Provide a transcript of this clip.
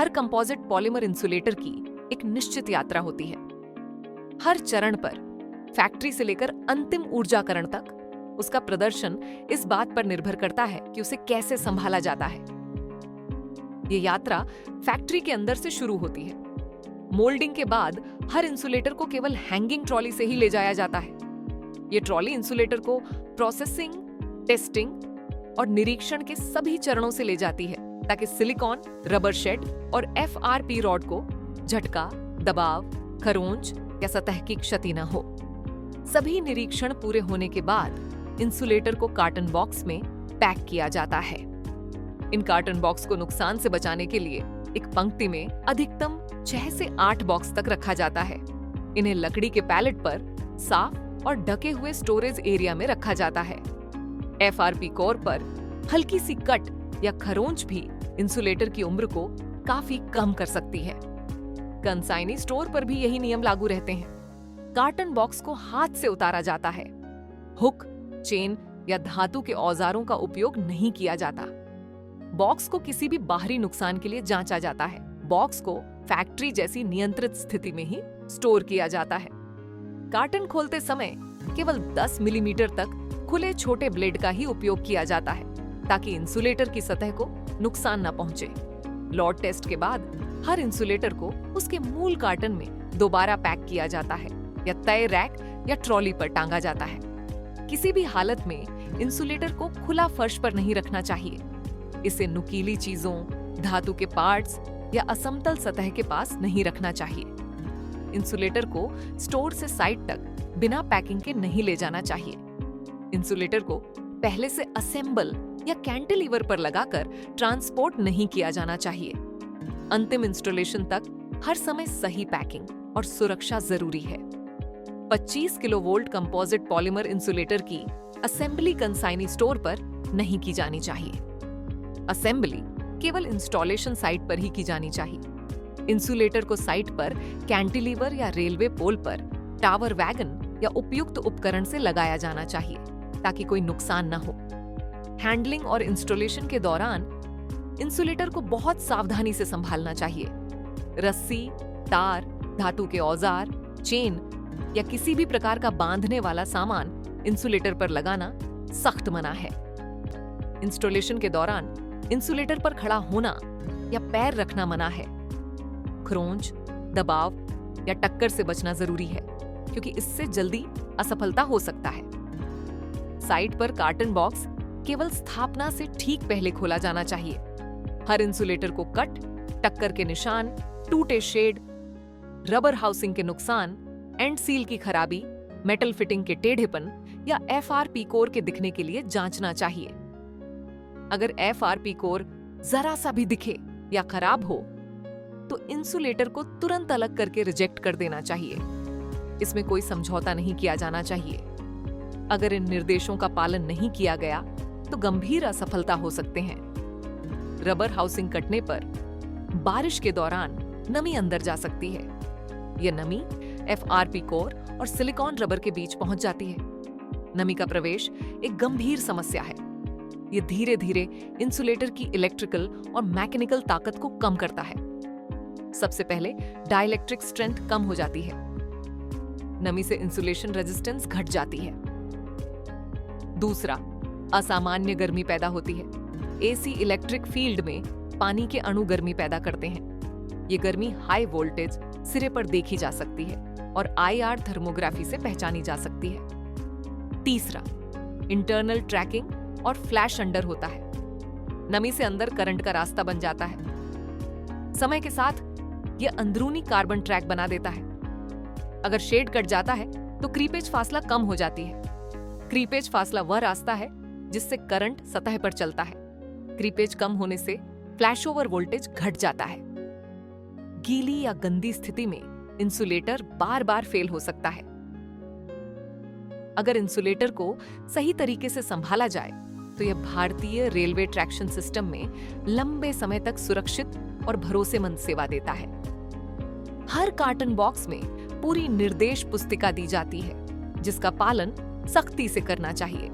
हर composite polymer insulator की एक निश्चित यात्रा होती है। हर चरण पर फैक्ट्री से लेकर अंतिम ऊर्जाकरण तक उसका प्रदर्शन इस बात पर निर्भर करता है कि उसे कैसे संभाला जाता है। ये यात्रा फैक्ट्री के अंदर से शुरू होती है। मोल्डिंग के बाद हर इंसुलेटर को केवल हैंगिंग ट्रॉली से ही ले जाया जाता है। ये ट्रॉली इंसुलेटर को प्रोसेसिंग, टेस्टिंग और निरीक्षण के सभी चरणों से ले जाती है ताकि सिलिकॉन, रबर शेड और FRP रॉड को झटका, दबाव, खरोंच या सतह की क्षति न हो। सभी निरीक्षण पूरे होने के बाद इंसुलेटर को कार्टन बॉक्स में पैक किया जाता है। इन कार्टन बॉक्स को नुकसान से बचाने के लिए एक पंक्ति में अधिकतम 6 से 8 बॉक्स तक रखा जाता है। इन्हें लकड़ी के पैलेट पर साफ और ढके हुए स्टोरेज एरिया में रखा जाता है। FRP कोर पर हल्की सी कट या खरोंच भी इंसुलेटर की उम्र को काफी कम कर सकती है। कंसाइनी स्टोर पर भी यही नियम लागू रहते हैं। कार्टन बॉक्स को हाथ से उतारा जाता है। हुक, चेन या धातु के औजारों का उपयोग नहीं किया जाता। बॉक्स को किसी भी बाहरी नुकसान के लिए जांचा जाता है। बॉक्स को फैक्ट्री जैसी नियंत्रित स्थिति में ही स्टोर किया जाता है। कार्टन खोलते समय केवल 10 मिलीमीटर तक खुले छोटे ब्लेड का ही उपयोग किया जाता है ताकि इंसुलेटर की सतह को नुकसान न पहुंचे। लॉट टेस्ट के बाद हर इंसुलेटर को उसके मूल कार्टन में दोबारा पैक किया जाता है या तय रैक या ट्रॉली पर टांगा जाता है। किसी भी हालत में इंसुलेटर को खुला फर्श पर नहीं रखना चाहिए। इसे नुकीली चीजों, धातु के पार्ट्स या असमतल सतह के पास नहीं रखना चाहिए। इंसुलेटर को स्टोर से साइट तक बिना पैकिंग के नहीं ले जाना चाहिए। इंसुलेटर को पहले से असेंबल या कैंटिलीवर पर लगाकर ट्रांसपोर्ट नहीं किया जाना चाहिए। अंतिम इंस्टॉलेशन तक हर समय सही पैकिंग और सुरक्षा जरूरी है। 25 किलोवोल्ट कंपोजिट पॉलीमर इंसुलेटर की असेंबली कंसाइनी स्टोर पर नहीं की जानी चाहिए। असेंबली केवल इंस्टॉलेशन साइट पर ही की जानी चाहिए। इंसुलेटर को साइट पर कैंटिलीवर या रेलवे पोल पर टावर वैगन या उपयुक्त उपकरण से लगाया जाना चाहिए ताकि कोई नुकसान न हो। हैंडलिंग और इंस्टॉलेशन के दौरान इंसुलेटर को बहुत सावधानी से संभालना चाहिए। रस्सी, तार, धातु के औजार, चेन या किसी भी प्रकार का बांधने वाला सामान इंसुलेटर पर लगाना सख्त मना है। इंस्टॉलेशन के दौरान इंसुलेटर पर खड़ा होना या पैर रखना मना है। खरोंच, दबाव या टक्कर से बचना जरूरी है क्योंकि इससे जल्दी असफलता हो सकता है। साइट पर कार्टन बॉक्स केवल स्थापना से ठीक पहले खोला जाना चाहिए। हर इंसुलेटर को कट, टक्कर के निशान, टूटे शेड, रबर हाउसिंग के नुकसान, एंड सील की खराबी, मेटल फिटिंग के टेढ़ेपन या FRP कोर के दिखने के लिए जांचना चाहिए। अगर FRP कोर जरा सा भी दिखे या खराब हो तो इंसुलेटर को तुरंत अलग करके रिजेक्ट कर देना चाहिए। इसमें कोई समझौता नहीं किया जाना चाहिए। अगर इन निर्देशों का पालन नहीं किया गया तो गंभीर असफलता हो सकते हैं। रबर हाउसिंग कटने पर बारिश के दौरान नमी अंदर जा सकती है। यह नमी FRP कोर और सिलिकॉन रबर के बीच पहुंच जाती है। नमी का प्रवेश एक गंभीर समस्या है। यह धीरे धीरे इंसुलेटर की इलेक्ट्रिकल और मैकेनिकल ताकत को कम करता है। सबसे पहले डाइलेक्ट्रिक स्ट्रेंथ कम हो जाती है। नमी से इंसुलेशन रेजिस्टेंस घट जाती है। दूसरा, असामान्य गर्मी पैदा होती है। AC इलेक्ट्रिक फील्ड में पानी के अणु गर्मी पैदा करते हैं। ये गर्मी हाई वोल्टेज सिरे पर देखी जा सकती है और IR थर्मोग्राफी से पहचानी जा सकती है। तीसरा, इंटरनल ट्रैकिंग और फ्लैश अंडर होता है। नमी से अंदर करंट का रास्ता बन जाता है। समय के साथ यह अंदरूनी कार्बन ट्रैक बना देता है। अगर शेड कट जाता है तो क्रीपेज फासला कम हो जाती है। क्रीपेज फासला वह रास्ता है जिससे करंट सतह पर चलता है। क्रीपेज कम होने से फ्लैशओवर वोल्टेज घट जाता है। गीली या गंदी स्थिति में इंसुलेटर बार बार फेल हो सकता है। अगर इंसुलेटर को सही तरीके से संभाला जाए तो यह भारतीय रेलवे ट्रैक्शन सिस्टम में लंबे समय तक सुरक्षित और भरोसेमंद सेवा देता है। हर कार्टन बॉक्स में पूरी निर्देश पुस्तिका दी जाती है जिसका पालन सख्ती से करना चाहिए।